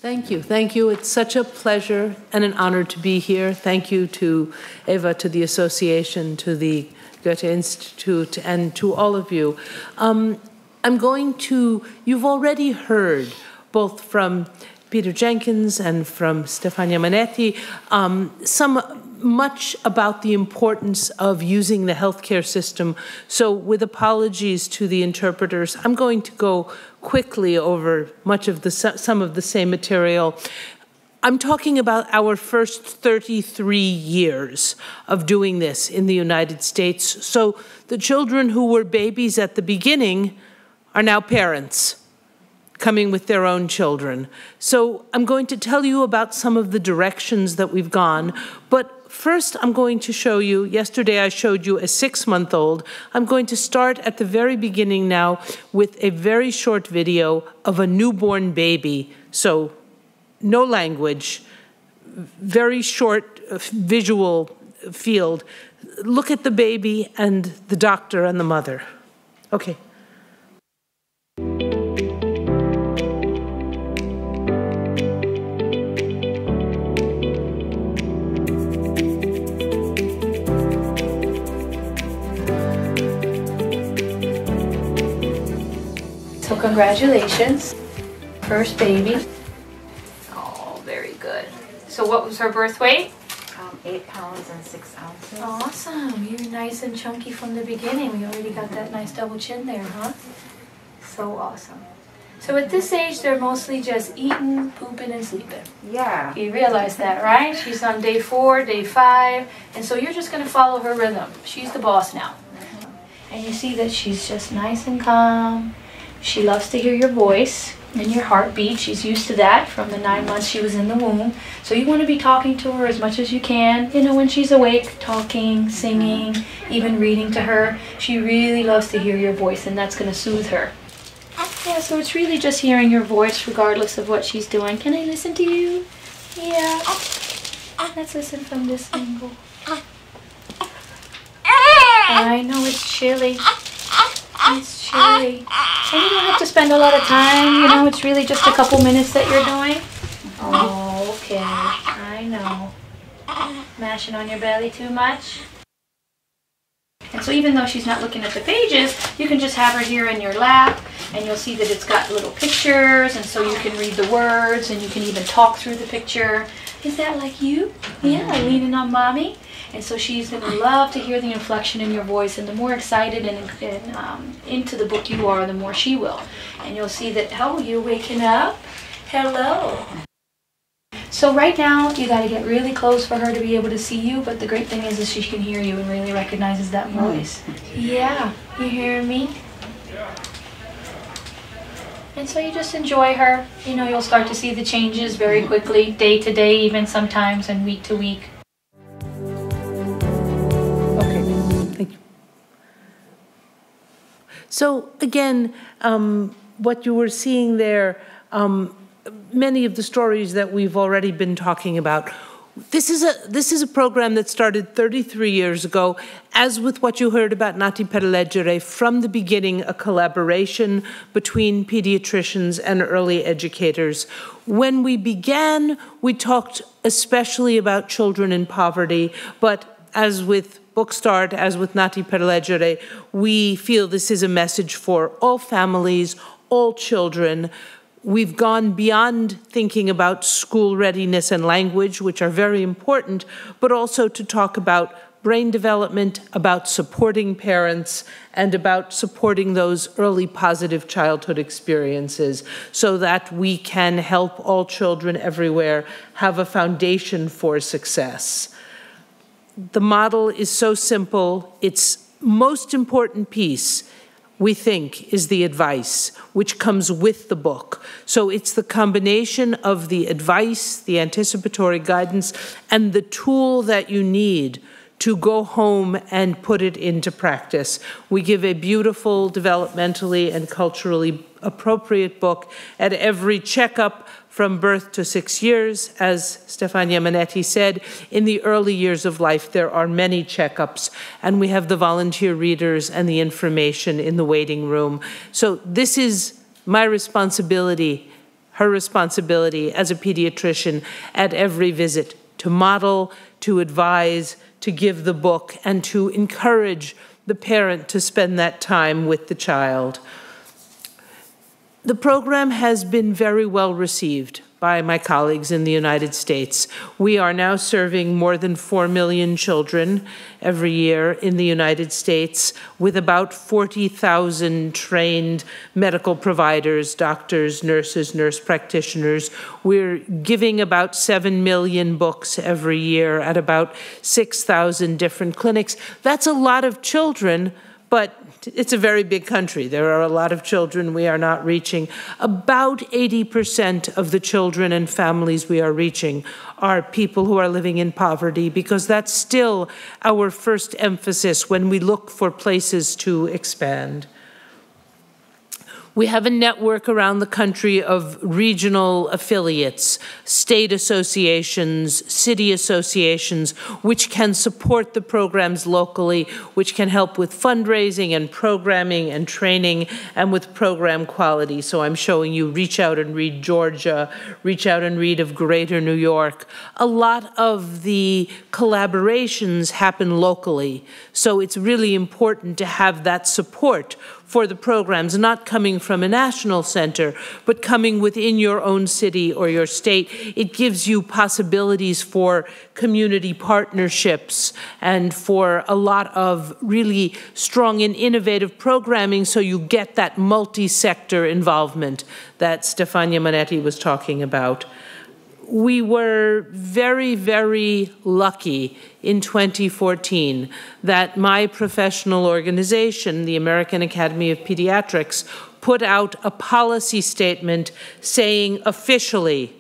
Thank you. Thank you. It's such a pleasure and an honor to be here. Thank you to Eva, to the association, to the Goethe-Institut, and to all of you. You've already heard, both from Peter Jenkins and from Stefania Manetti, much about the importance of using the healthcare system. So with apologies to the interpreters, I'm going to go quickly over some of the same material. I'm talking about our first 33 years of doing this in the United States. So the children who were babies at the beginning are now parents, coming with their own children. So I'm going to tell you about some of the directions that we've gone, but first I'm going to show you, yesterday I showed you a 6-month-old. I'm going to start at the very beginning now with a very short video of a newborn baby. So no language, very short visual field. Look at the baby and the doctor and the mother. Okay. So congratulations, first baby. Oh, very good. So what was her birth weight? 8 pounds and 6 ounces. Awesome, you're nice and chunky from the beginning. We already got that nice double chin there, huh? So awesome. So at this age, they're mostly just eating, pooping, and sleeping. Yeah. You realize that, right? She's on day 4, day 5, and so you're just going to follow her rhythm. She's the boss now. And you see that she's just nice and calm. She loves to hear your voice and your heartbeat. She's used to that from the 9 months she was in the womb. So you want to be talking to her as much as you can. You know, when she's awake, talking, singing, even reading to her. She really loves to hear your voice, and that's going to soothe her. Yeah, so it's really just hearing your voice regardless of what she's doing. Can I listen to you? Yeah. Let's listen from this angle. I know it's chilly. It's chilly. And you don't have to spend a lot of time, you know, it's really just a couple minutes that you're doing. Oh, okay. I know. Mashing on your belly too much? And so even though she's not looking at the pages, you can just have her here in your lap, and you'll see that it's got little pictures, and so you can read the words, and you can even talk through the picture. Is that like you? Yeah, leaning on mommy. And so she's going to love to hear the inflection in your voice, and the more excited and into the book you are, the more she will. And you'll see that, oh, you're waking up? Hello. So right now, you got to get really close for her to be able to see you, but the great thing is she can hear you and really recognizes that voice. Yeah, you hearing me? And so you just enjoy her. You know, you'll start to see the changes very quickly, day to day, even sometimes, and week to week. So again, what you were seeing there, many of the stories that we've already been talking about. This is a program that started 33 years ago, as with what you heard about Nati per Leggere, from the beginning, a collaboration between pediatricians and early educators. When we began, we talked especially about children in poverty, but as with Bookstart, as with Nati per Leggere, we feel this is a message for all families, all children. We've gone beyond thinking about school readiness and language, which are very important, but also to talk about brain development, about supporting parents, and about supporting those early positive childhood experiences so that we can help all children everywhere have a foundation for success. The model is so simple. Its most important piece, we think, is the advice, which comes with the book. So it's the combination of the advice, the anticipatory guidance, and the tool that you need to go home and put it into practice. We give a beautiful, developmentally and culturally appropriate book at every checkup from birth to 6 years. As Stefania Manetti said, in the early years of life, there are many checkups, and we have the volunteer readers and the information in the waiting room. So this is my responsibility. her responsibility as a pediatrician at every visit to model, to advise, to give the book, and to encourage the parent to spend that time with the child. The program has been very well received by my colleagues in the United States. We are now serving more than 4 million children every year in the United States with about 40,000 trained medical providers, doctors, nurses, nurse practitioners. We're giving about 7 million books every year at about 6,000 different clinics. That's a lot of children, but it's a very big country. There are a lot of children we are not reaching. About 80% of the children and families we are reaching are people who are living in poverty, because that's still our first emphasis when we look for places to expand. We have a network around the country of regional affiliates, state associations, city associations, which can support the programs locally, which can help with fundraising and programming and training and with program quality. So I'm showing you Reach Out and Read Georgia, Reach Out and Read of Greater New York. A lot of the collaborations happen locally, so it's really important to have that support for the programs, not coming from a national center, but coming within your own city or your state. It gives you possibilities for community partnerships and for a lot of really strong and innovative programming, so you get that multi-sector involvement that Stefania Manetti was talking about. We were very, very lucky in 2014 that my professional organization, the American Academy of Pediatrics, put out a policy statement saying officially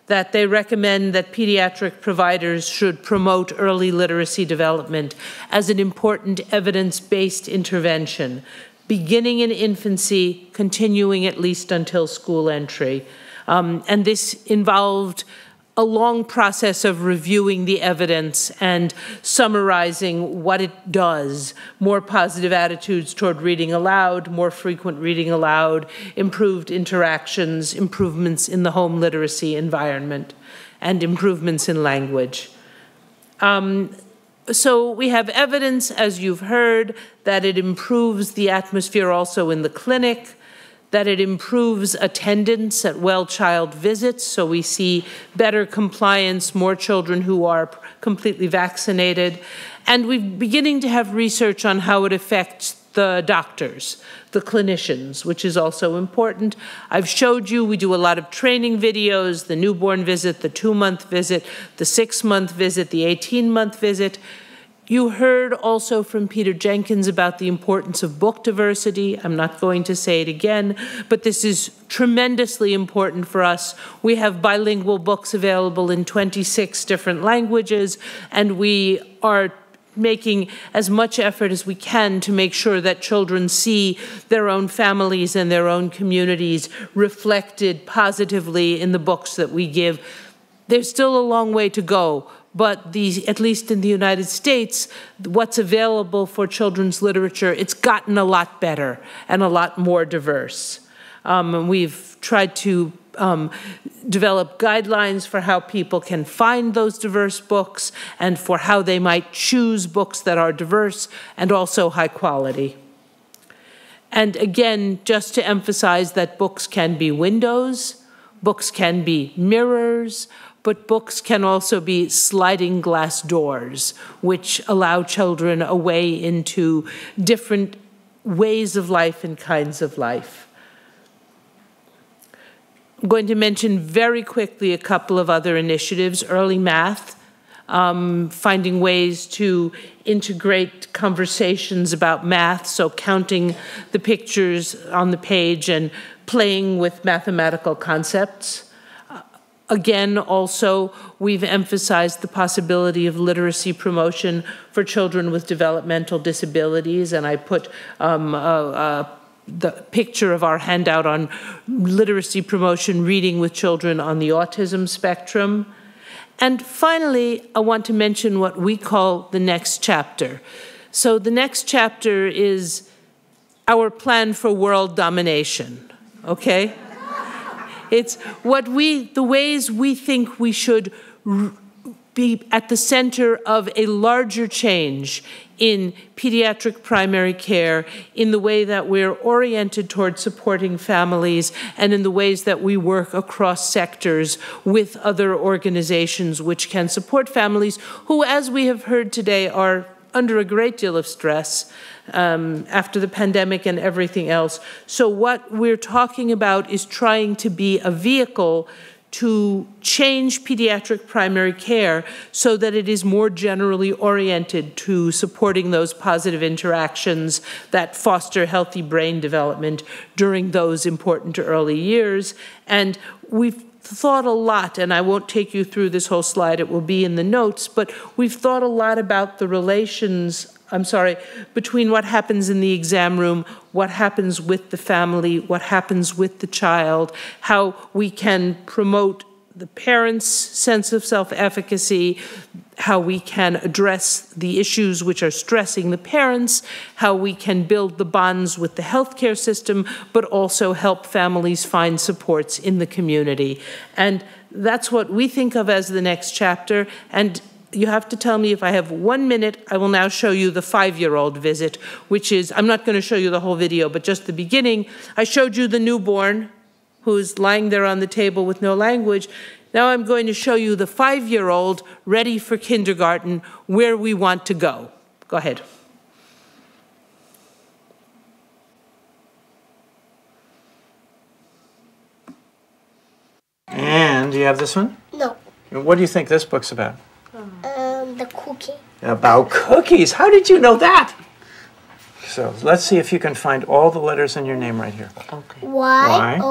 that they recommend that pediatric providers should promote early literacy development as an important evidence-based intervention, beginning in infancy, continuing at least until school entry. And this involved a long process of reviewing the evidence and summarizing what it does. More positive attitudes toward reading aloud, more frequent reading aloud, improved interactions, improvements in the home literacy environment, and improvements in language. So we have evidence, as you've heard, that it improves the atmosphere also in the clinic, that it improves attendance at well-child visits, so we see better compliance, more children who are completely vaccinated, and we're beginning to have research on how it affects the doctors, the clinicians, which is also important. I've showed you, we do a lot of training videos, the newborn visit, the 2-month visit, the 6-month visit, the 18-month visit. You heard also from Peter Jenkins about the importance of book diversity. I'm not going to say it again, but this is tremendously important for us. We have bilingual books available in 26 different languages, and we are making as much effort as we can to make sure that children see their own families and their own communities reflected positively in the books that we give. There's still a long way to go, but at least in the United States, what's available for children's literature, it's gotten a lot better and a lot more diverse. And we've tried to develop guidelines for how people can find those diverse books and for how they might choose books that are diverse and also high quality. And again, just to emphasize that books can be windows, books can be mirrors, but books can also be sliding glass doors, which allow children a way into different ways of life and kinds of life. I'm going to mention very quickly a couple of other initiatives. Early math, finding ways to integrate conversations about math, so counting the pictures on the page and playing with mathematical concepts. Again, also, we've emphasized the possibility of literacy promotion for children with developmental disabilities, and I put the picture of our handout on literacy promotion, reading with children on the autism spectrum. And finally, I want to mention what we call the next chapter. So the next chapter is our plan for world domination, okay? It's the ways we think we should be at the center of a larger change in pediatric primary care, in the way that we're oriented toward supporting families, and in the ways that we work across sectors with other organizations which can support families who, as we have heard today, are under a great deal of stress after the pandemic and everything else. So what we're talking about is trying to be a vehicle to change pediatric primary care so that it is more generally oriented to supporting those positive interactions that foster healthy brain development during those important early years. And we've thought a lot, and I won't take you through this whole slide, it will be in the notes, but we've thought a lot about the relations between what happens in the exam room, what happens with the family, what happens with the child, how we can promote the parents' sense of self-efficacy, how we can address the issues which are stressing the parents, how we can build the bonds with the healthcare system, but also help families find supports in the community. And that's what we think of as the next chapter. And you have to tell me if I have 1 minute. I will now show you the 5-year-old visit, which is, I'm not going to show you the whole video, but just the beginning. I showed you the newborn who's lying there on the table with no language. Now I'm going to show you the 5-year-old ready for kindergarten, where we want to go. Go ahead. And do you have this one? No. What do you think this book's about? The cookie. About cookies. How did you know that? So let's see if you can find all the letters in your name right here. Okay. Y-O-U-C-E-F.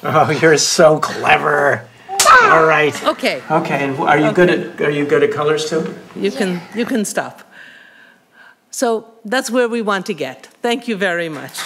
Oh, you're so clever. All right. Okay. Okay. And are you good at colors too? You can stop. So that's where we want to get. Thank you very much.